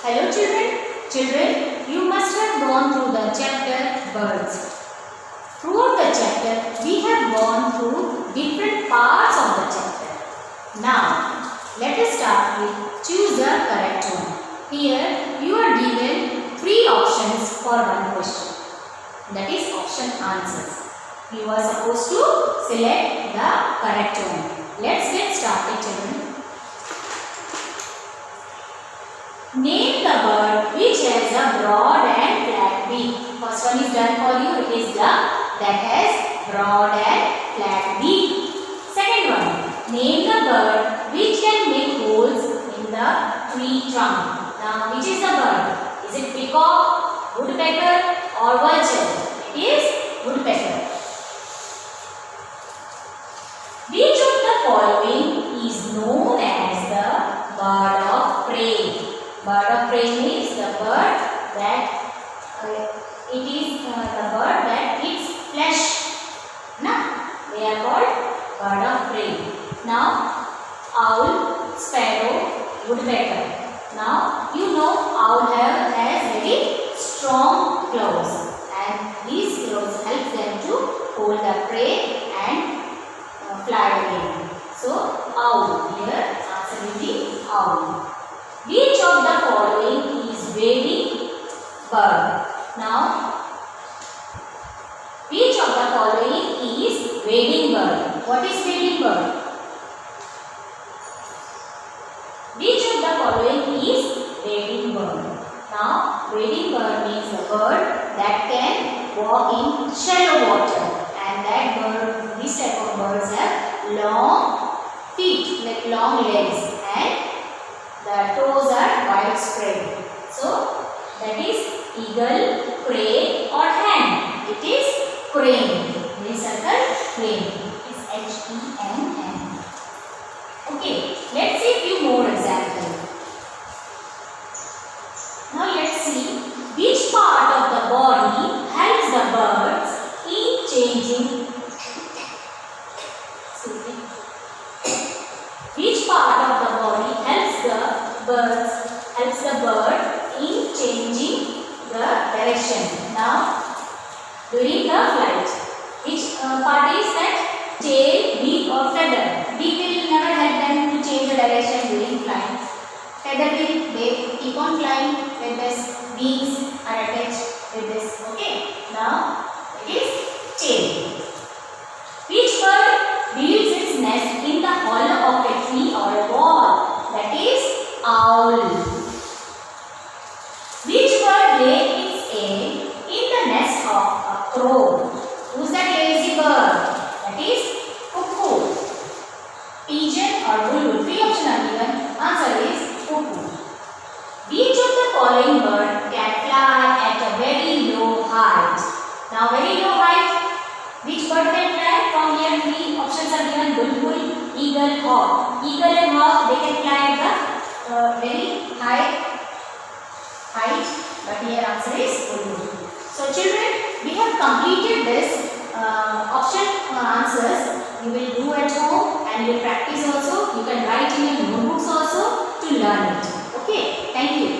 Hello children. Children, you must have gone through the chapter birds. Throughout the chapter, we have gone through different parts of the chapter. Now, let us start with choose the correct one. Here, you are given 3 options for one question. That is option answers. You are supposed to select the correct one. Let's get started children. Name the bird which has a broad and flat beak. First one is done for you. It is duck that has broad and flat beak. Second one. Name the bird which can make holes in the tree trunk. Now which is the bird? Is it peacock, woodpecker or vulture? It is woodpecker. Which of the following is known as the bird of prey? Bird of prey means the bird that it is the bird that eats flesh. Now they are called bird of prey. Now owl, sparrow, woodpecker. Now you know owl has very strong claws, and these claws help them to hold the prey and fly away. So owl, here answer will be owl. Which of the following is wading bird? Now, which of the following is wading bird? What is wading bird? Which of the following is wading bird? Now, wading bird means a bird that can walk in shallow water, and that bird, this type of birds have long feet, like long legs, and the toes are widespread. So, that is eagle, crane or hen. It is crane. This circle crane. It is H-E-N-N. Okay, let's see few more examples. Now let's see which part of the body helps the birds in changing. Which part of the body helps the bird in changing the direction? Now, during the flight, which part is that? Tail, beak or feather? Beak will never help them to change the direction during flying. Feather will, they keep on flying with this. Beaks are attached with this. Okay. Now, it is tail. Which bird builds its nest in the hollow of a tree or a wall? That is owl. Which bird lays its egg in the nest of a crow? Who's that lazy bird? That is cuckoo. Pigeon or bulbul? 3 options are given. Answer is cuckoo. Which of the following bird can fly at a very low height? Now very low height. Which bird can fly? From here 3 options are given. Bulbul, eagle, hawk. Eagle and hawk, they can fly at the very high height, but here answer is bulbul. So children, we have completed this option answers. You will do at home and you will practice also. You can write in your notebooks also to learn it. Okay, thank you.